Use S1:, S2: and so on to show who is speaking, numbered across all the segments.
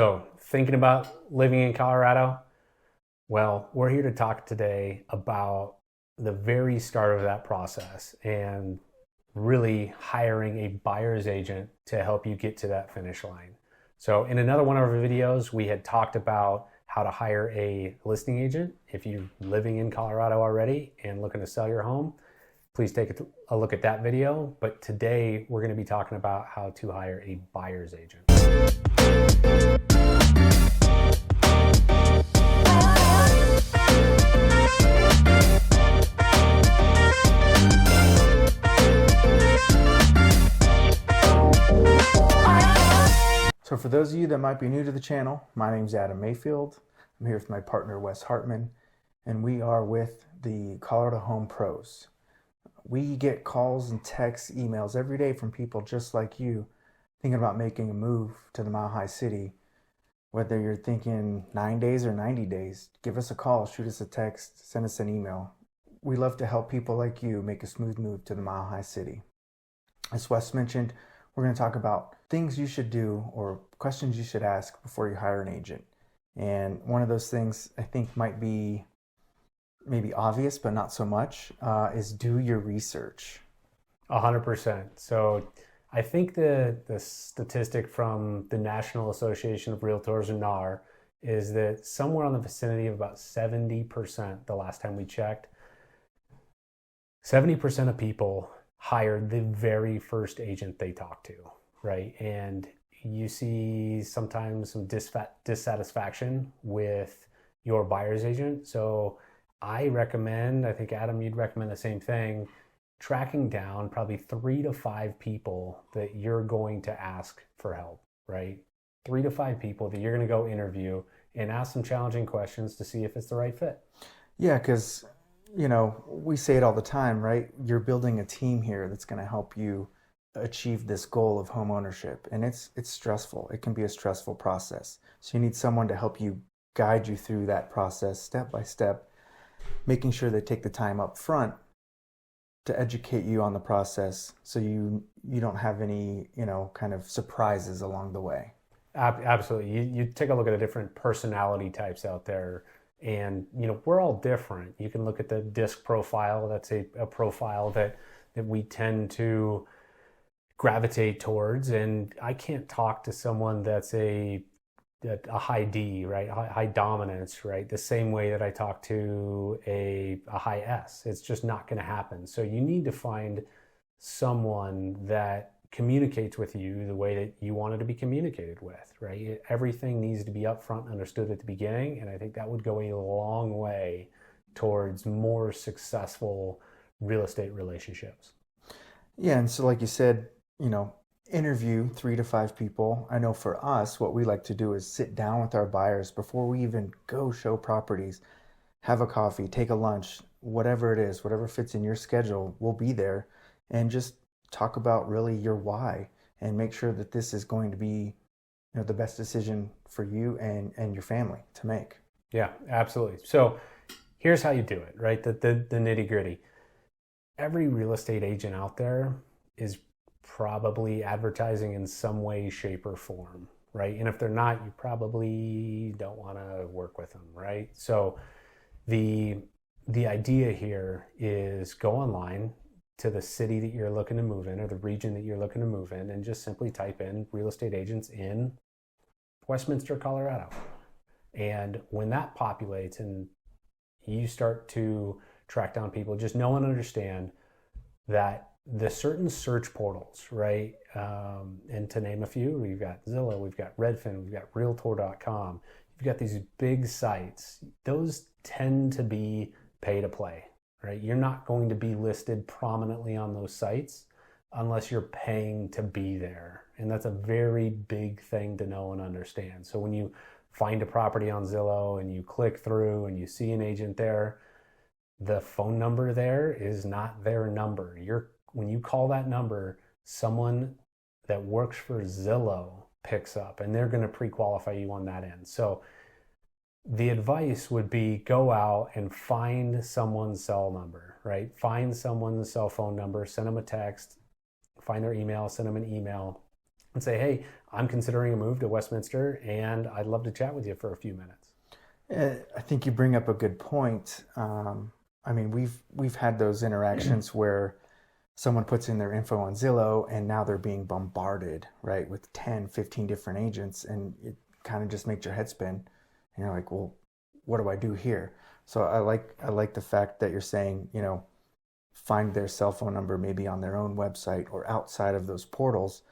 S1: So, thinking about living in Colorado? Well, we're here to talk today about the very start of that process and really hiring a buyer's agent to help you get to that finish line. So, in another one of our videos, we had talked about how to hire a listing agent. If you're living in Colorado already and looking to sell your home, please take a look at that video. But today, we're going to be talking about how to hire a buyer's agent.
S2: So for those of you that might be new to the channel, my name is Adam Mayfield. I'm here with my partner Wes Hartman, and we are with the Colorado Home Pros. We get calls and texts, emails every day from people just like you thinking about making a move to the Mile High City. Whether you're thinking 9 days or 90 days, give us a call, shoot us a text, send us an email. We love to help people like you make a smooth move to the Mile High City. As Wes mentioned, we're going to talk about things you should do or questions you should ask before you hire an agent. And one of those things I think might be maybe obvious, but not so much, is do your research.
S1: 100%. So I think the statistic from the National Association of Realtors, or NAR, is that somewhere on the vicinity of about 70%, the last time we checked, 70% of people hired the very first agent they talked to, right? And you see sometimes some dissatisfaction with your buyer's agent. So I recommend, I think Adam, you'd recommend the same thing, tracking down probably 3 to 5 people that you're going to ask for help, right? 3 to 5 people that you're going to go interview and ask some challenging questions to see if it's the right fit.
S2: Yeah, because we say it all the time, right? You're building a team here that's going to help you achieve this goal of home ownership. And it's stressful. It can be a stressful process. So you need someone to help you guide you through that process step by step, making sure they take the time up front to educate you on the process so you don't have any, kind of surprises along the way.
S1: Absolutely. You take a look at the different personality types out there. And, we're all different. You can look at the DISC profile. That's a profile that we tend to gravitate towards. And I can't talk to someone that's a high D, right? High dominance, right? The same way that I talk to a high S. It's just not going to happen. So you need to find someone that communicates with you the way that you want it to be communicated with, right? Everything needs to be upfront, understood at the beginning, and I think that would go a long way towards more successful real estate relationships.
S2: Yeah, and so like you said, interview 3 to 5 people. I know for us, what we like to do is sit down with our buyers before we even go show properties, have a coffee, take a lunch, whatever it is, whatever fits in your schedule, we'll be there and just talk about really your why and make sure that this is going to be the best decision for you and your family to make.
S1: Yeah, absolutely. So here's how you do it, right? The nitty gritty. Every real estate agent out there is probably advertising in some way, shape, or form, right? And if they're not, you probably don't want to work with them, right? So the idea here is go online to the city that you're looking to move in or the region that you're looking to move in and just simply type in real estate agents in Westminster, Colorado. And when that populates and you start to track down people, just know and understand that the certain search portals, right? And to name a few, we've got Zillow, we've got Redfin, we've got Realtor.com. You've got these big sites. Those tend to be pay to play, right? You're not going to be listed prominently on those sites unless you're paying to be there. And that's a very big thing to know and understand. So when you find a property on Zillow and you click through and you see an agent there, the phone number there is not their number. When you call that number, someone that works for Zillow picks up and they're going to pre-qualify you on that end. So the advice would be go out and find someone's cell number, right? Find someone's cell phone number, send them a text, find their email, send them an email, and say, hey, I'm considering a move to Westminster and I'd love to chat with you for a few minutes.
S2: I think you bring up a good point. I mean, we've had those interactions where someone puts in their info on Zillow and now they're being bombarded, right, with 10, 15 different agents, and it kind of just makes your head spin. And you're like, well, what do I do here? So I like the fact that you're saying, find their cell phone number maybe on their own website or outside of those portals,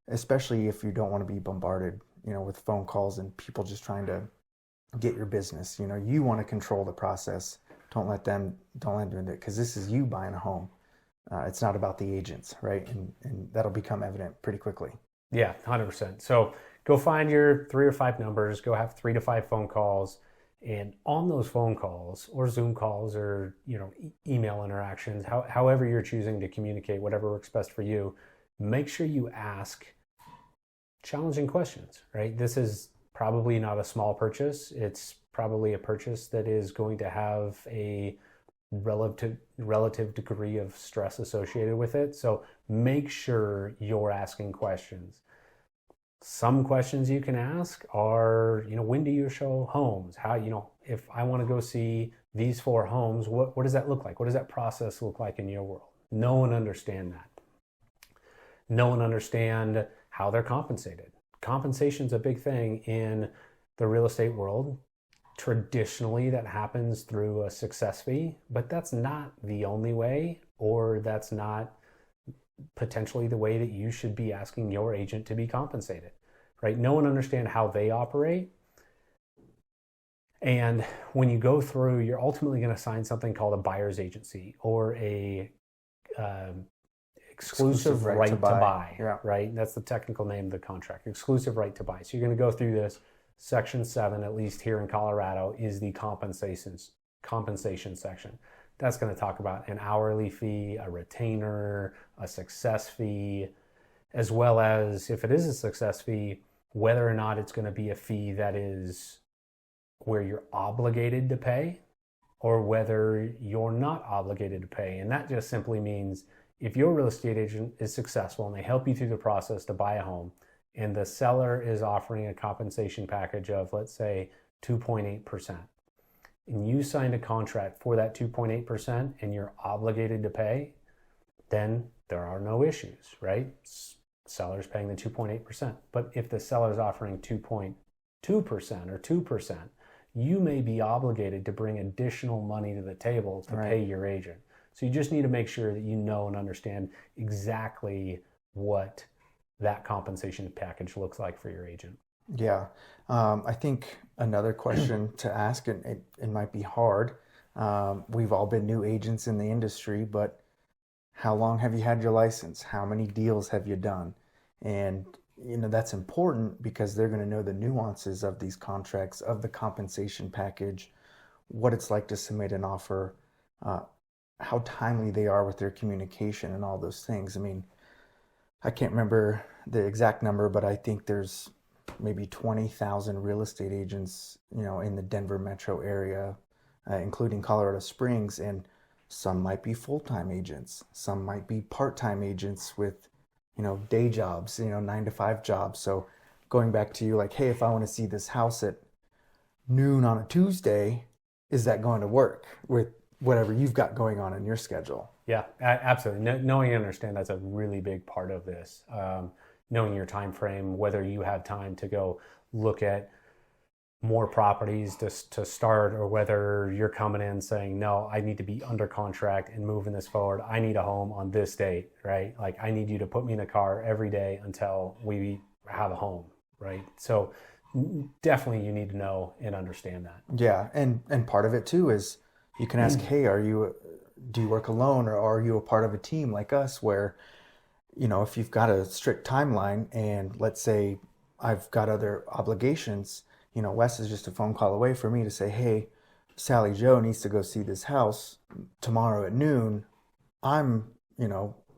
S2: especially if you don't want to be bombarded, with phone calls and people just trying to get your business. You want to control the process. Don't let them do it, because this is you buying a home. It's not about the agents, right? And that'll become evident pretty quickly.
S1: Yeah, 100%. So go find your 3 or 5 numbers, go have 3 to 5 phone calls. And on those phone calls or Zoom calls or, email interactions, however you're choosing to communicate, whatever works best for you, make sure you ask challenging questions, right? This is probably not a small purchase. It's probably a purchase that is going to have a relative degree of stress associated with it. So make sure you're asking questions. Some questions you can ask are, when do you show homes? How, if I want to go see these 4 homes, what does that look like? What does that process look like in your world? No one understand that. No one understand how they're compensated. Compensation's a big thing in the real estate world. Traditionally, that happens through a success fee, but that's not the only way, or that's not potentially the way that you should be asking your agent to be compensated, right? No one understands how they operate. And when you go through, you're ultimately going to sign something called a buyer's agency or a exclusive right to buy. Yeah. Right? That's the technical name of the contract, exclusive right to buy. So you're going to go through this. Section 7, at least here in Colorado, is the compensation section. That's going to talk about an hourly fee, a retainer, a success fee, as well as, if it is a success fee, whether or not it's going to be a fee that is where you're obligated to pay or whether you're not obligated to pay. And that just simply means if your real estate agent is successful and they help you through the process to buy a home, and the seller is offering a compensation package of, let's say, 2.8%, and you signed a contract for that 2.8% and you're obligated to pay, then there are no issues, right? Seller's paying the 2.8%. But if the seller's offering 2.2% or 2%, you may be obligated to bring additional money to the table to pay your agent. So you just need to make sure that you know and understand exactly what that compensation package looks like for your agent.
S2: Yeah. I think another question to ask, and it might be hard. We've all been new agents in the industry, but how long have you had your license? How many deals have you done? And, that's important because they're going to know the nuances of these contracts, of the compensation package, what it's like to submit an offer, how timely they are with their communication and all those things. I mean, I can't remember the exact number, but I think there's maybe 20,000 real estate agents, in the Denver metro area, including Colorado Springs, and some might be full-time agents, some might be part-time agents with, day jobs, 9-to-5 jobs. So going back to you, like, hey, if I want to see this house at noon on a Tuesday, is that going to work with whatever you've got going on in your schedule?
S1: Yeah, absolutely. Knowing and understand, that's a really big part of this. Knowing your time frame, whether you have time to go look at more properties to start, or whether you're coming in saying, no, I need to be under contract and moving this forward. I need a home on this date, right? Like, I need you to put me in a car every day until we have a home, right? So definitely you need to know and understand that.
S2: Yeah, and part of it too is you can ask, hey, do you work alone, or are you a part of a team like us where, if you've got a strict timeline and let's say I've got other obligations, Wes is just a phone call away for me to say, hey, Sally Joe needs to go see this house tomorrow at noon. I'm,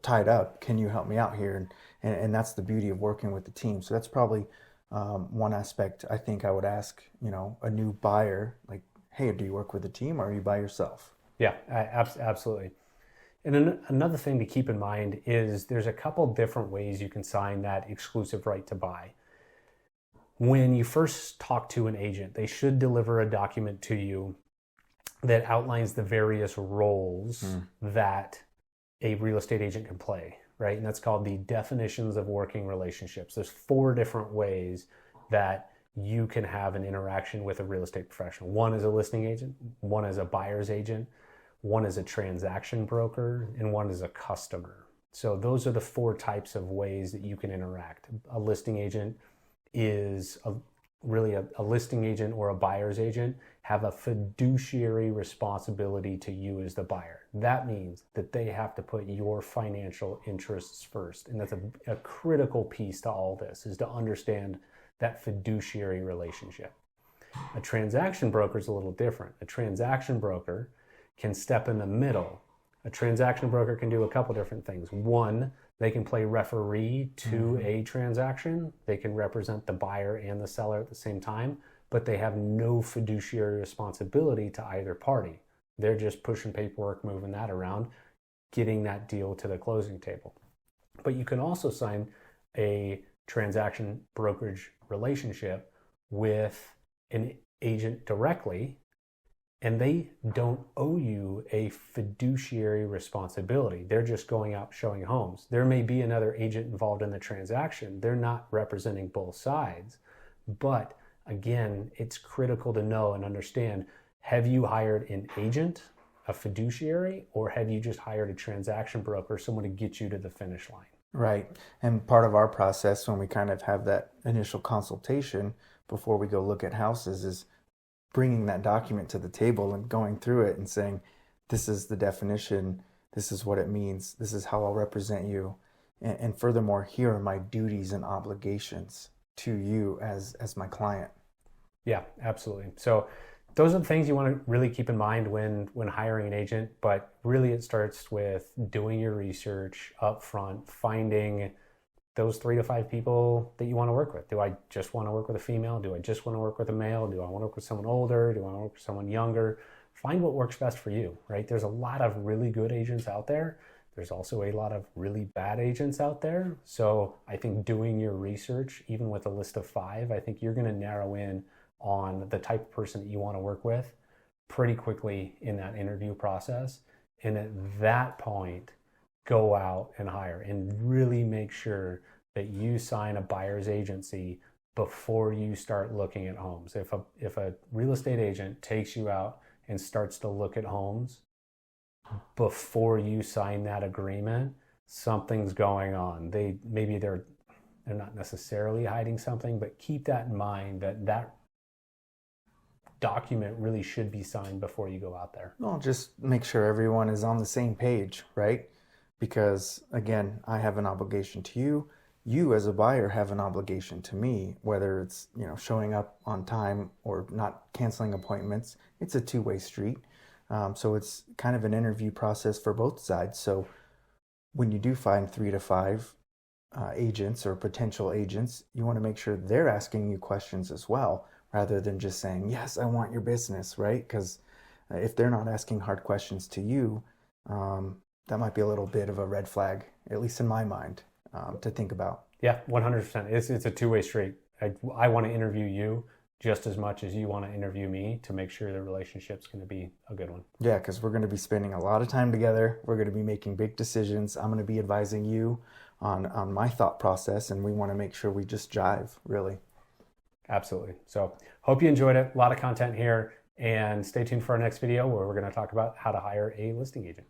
S2: tied up. Can you help me out here? And that's the beauty of working with the team. So that's probably one aspect I think I would ask, a new buyer, like, hey, do you work with a team or are you by yourself?
S1: Yeah, absolutely. And another thing to keep in mind is there's a couple different ways you can sign that exclusive right to buy. When you first talk to an agent, they should deliver a document to you that outlines the various roles that a real estate agent can play, right? And that's called the definitions of working relationships. There's 4 different ways that you can have an interaction with a real estate professional. One is a listing agent, one is a buyer's agent, one is a transaction broker, and one is a customer. So those are the 4 types of ways that you can interact. A listing agent is really a listing agent or a buyer's agent have a fiduciary responsibility to you as the buyer. That means that they have to put your financial interests first. And that's a critical piece to all this, is to understand that fiduciary relationship. A transaction broker is a little different. A transaction broker can step in the middle. A transaction broker can do a couple different things. One, they can play referee to a transaction. They can represent the buyer and the seller at the same time, but they have no fiduciary responsibility to either party. They're just pushing paperwork, moving that around, getting that deal to the closing table. But you can also sign a transaction brokerage relationship with an agent directly, and they don't owe you a fiduciary responsibility. They're just going out showing homes. There may be another agent involved in the transaction. They're not representing both sides. But again, it's critical to know and understand, have you hired an agent, a fiduciary, or have you just hired a transaction broker, someone to get you to the finish line?
S2: Right. And part of our process when we kind of have that initial consultation before we go look at houses is bringing that document to the table and going through it and saying, this is the definition, this is what it means, this is how I'll represent you. And furthermore, here are my duties and obligations to you as my client.
S1: Yeah, absolutely. So those are the things you want to really keep in mind when hiring an agent, but really it starts with doing your research up front, finding those 3 to 5 people that you want to work with. Do I just want to work with a female? Do I just want to work with a male? Do I want to work with someone older? Do I want to work with someone younger? Find what works best for you, right? There's a lot of really good agents out there. There's also a lot of really bad agents out there. So I think doing your research, even with a list of 5, I think you're going to narrow in on the type of person that you want to work with pretty quickly in that interview process. And at that point, go out and hire and really make sure that you sign a buyer's agency before you start looking at homes. If a real estate agent takes you out and starts to look at homes before you sign that agreement, something's going on. They're not necessarily hiding something, but keep that in mind, that document really should be signed before you go out there.
S2: Well, just make sure everyone is on the same page, right? Because again, I have an obligation to you. You as a buyer have an obligation to me, whether it's, showing up on time or not canceling appointments. It's a two-way street. So it's kind of an interview process for both sides. So when you do find 3 to 5 agents or potential agents, you want to make sure they're asking you questions as well, rather than just saying, yes, I want your business, right? Because if they're not asking hard questions to you, that might be a little bit of a red flag, at least in my mind, to think about.
S1: Yeah, 100%. It's a two-way street. I want to interview you just as much as you want to interview me to make sure the relationship's going to be a good one.
S2: Yeah, because we're going to be spending a lot of time together. We're going to be making big decisions. I'm going to be advising you on my thought process, and we want to make sure we just jive, really.
S1: Absolutely. So hope you enjoyed it. A lot of content here, and stay tuned for our next video where we're going to talk about how to hire a listing agent.